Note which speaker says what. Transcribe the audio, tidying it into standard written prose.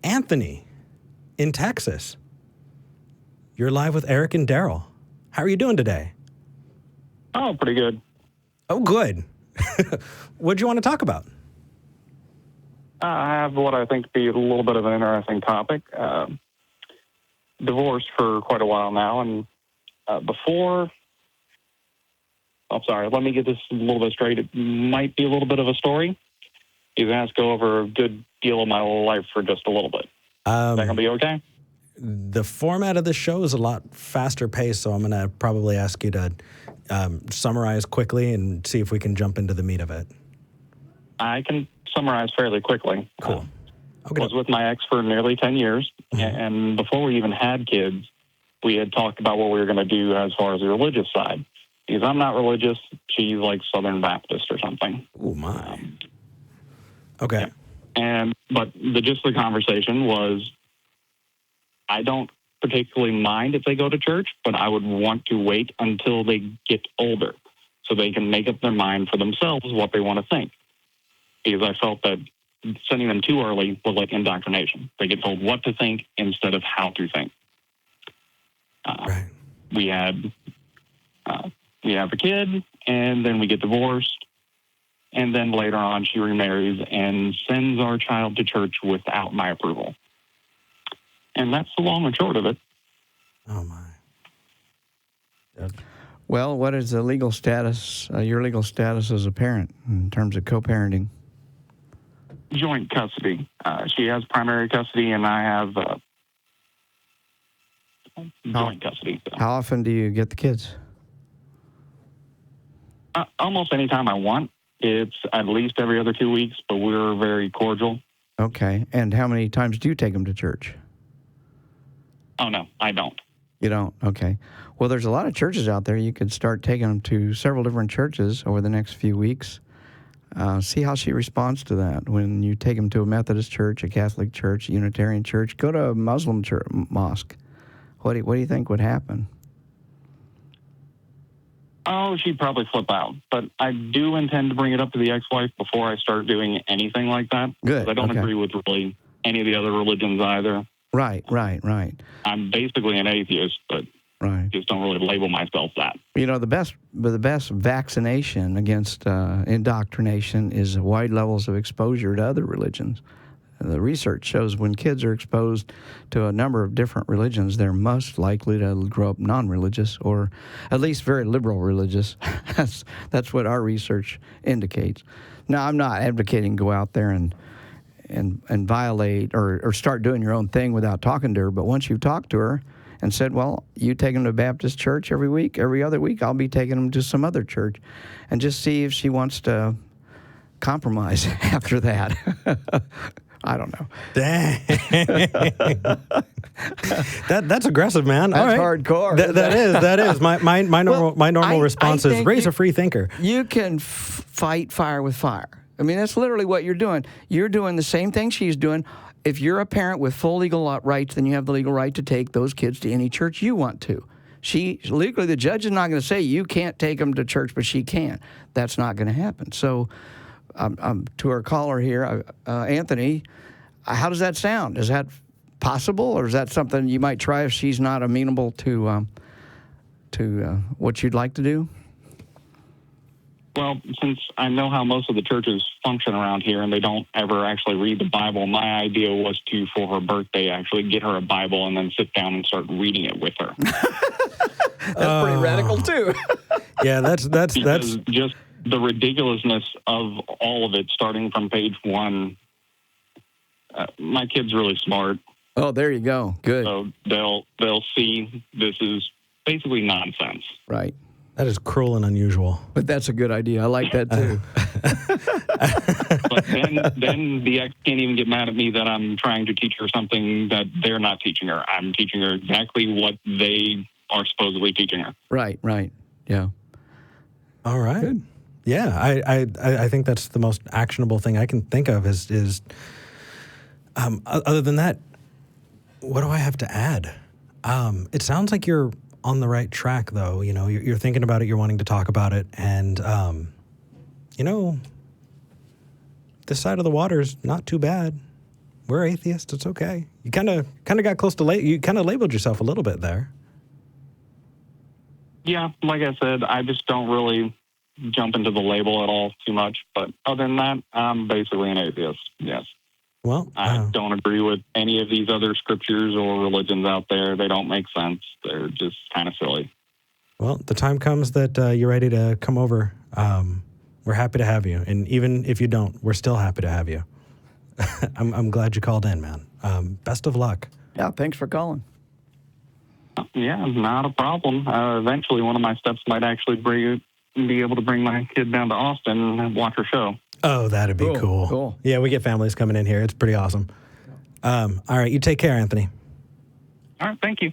Speaker 1: Anthony in Texas. You're live with Eric and Darrel. How are you doing today?
Speaker 2: Oh, pretty good.
Speaker 1: Oh, good. What'd you want to talk about?
Speaker 2: I have what I think to be a little bit of an interesting topic. Divorced for quite a while now, and let me get this a little bit straight. It might be a little bit of a story. You're going to have to go over a good deal of my life for just a little bit. Is that going to be okay?
Speaker 1: The format of the show is a lot faster paced, so I'm going to probably ask you to summarize quickly and see if we can jump into the meat of it.
Speaker 2: I can summarize fairly quickly.
Speaker 1: Cool.
Speaker 2: I was with my ex for nearly 10 years, and before we even had kids, we had talked about what we were going to do as far as the religious side. Because I'm not religious, she's like Southern Baptist or something.
Speaker 1: Oh, my. Okay.
Speaker 2: But the gist of the conversation was, I don't particularly mind if they go to church, but I would want to wait until they get older so they can make up their mind for themselves what they want to think. Because I felt that sending them too early was like indoctrination. They get told what to think instead of how to think.
Speaker 1: Right.
Speaker 2: We have a kid, and then we get divorced. And then later on, she remarries and sends our child to church without my approval. And that's the long and short of it.
Speaker 1: Oh, my. Yeah.
Speaker 3: Well, what is the legal status, your legal status as a parent in terms of co-parenting?
Speaker 2: Joint custody. She has primary custody, and I have joint custody. So.
Speaker 3: How often do you get the kids?
Speaker 2: Almost any time I want. It's at least every other 2 weeks, but we're very cordial.
Speaker 3: Okay. And how many times do you take them to church?
Speaker 2: Oh, no, I don't.
Speaker 3: You don't? Okay. Well, there's a lot of churches out there. You could start taking them to several different churches over the next few weeks. See how she responds to that. When you take them to a Methodist church, a Catholic church, a Unitarian church, go to a Muslim church, mosque. What do you think would happen?
Speaker 2: Oh, she'd probably flip out. But I do intend to bring it up to the ex-wife before I start doing anything like that.
Speaker 3: Good.
Speaker 2: I don't agree with really any of the other religions either.
Speaker 3: Right.
Speaker 2: I'm basically an atheist, but just don't really label myself that.
Speaker 3: You know, the best vaccination against indoctrination is wide levels of exposure to other religions. The research shows when kids are exposed to a number of different religions, they're most likely to grow up non-religious or at least very liberal religious. That's what our research indicates. Now, I'm not advocating go out there and violate or start doing your own thing without talking to her, but once you've talked to her and said, well, you take them to Baptist church every week, every other week, I'll be taking them to some other church, and just see if she wants to compromise after that. I don't know.
Speaker 1: Dang. That's aggressive, man.
Speaker 3: That's
Speaker 1: all right.
Speaker 3: hardcore.
Speaker 1: That is. My normal response is raise a free thinker.
Speaker 3: You can fight fire with fire. I mean, that's literally what you're doing. You're doing the same thing she's doing. If you're a parent with full legal rights, then you have the legal right to take those kids to any church you want to. Legally, the judge is not going to say you can't take them to church, but she can. That's not going to happen. So, to our caller here, Anthony, how does that sound? Is that possible, or is that something you might try if she's not amenable to what you'd like to do?
Speaker 2: Well, since I know how most of the churches function around here and they don't ever actually read the Bible, my idea was to, for her birthday, actually get her a Bible and then sit down and start reading it with her.
Speaker 3: That's pretty radical, too.
Speaker 1: Yeah, that's
Speaker 2: just the ridiculousness of all of it, starting from page 1. My kid's really smart.
Speaker 3: Oh, there you go. Good.
Speaker 2: So they'll see this is basically nonsense.
Speaker 3: Right.
Speaker 1: That is cruel and unusual.
Speaker 3: But that's a good idea. I like that, too.
Speaker 2: But then the ex can't even get mad at me that I'm trying to teach her something that they're not teaching her. I'm teaching her exactly what they are supposedly teaching her.
Speaker 3: Right. Yeah.
Speaker 1: All right. Good. Yeah, I think that's the most actionable thing I can think of is other than that, what do I have to add? It sounds like you're on the right track, though. You know, you're thinking about it, you're wanting to talk about it, and, you know, this side of the water is not too bad. We're atheists. It's okay. You kind of got close to you kind of labeled yourself a little bit there.
Speaker 2: Yeah, like I said, I just don't really jump into the label at all too much. But other than that, I'm basically an atheist. Yes.
Speaker 1: Well,
Speaker 2: I don't agree with any of these other scriptures or religions out there. They don't make sense. They're just kind of silly.
Speaker 1: Well, the time comes that you're ready to come over. We're happy to have you. And even if you don't, we're still happy to have you. I'm glad you called in, man. Best of luck.
Speaker 3: Yeah, thanks for calling.
Speaker 2: Yeah, not a problem. Eventually, one of my steps might actually be able to bring my kid down to Austin and watch her show.
Speaker 1: Oh, that'd be cool. Yeah, we get families coming in here. It's pretty awesome. All right, you take care, Anthony.
Speaker 2: All right, thank you.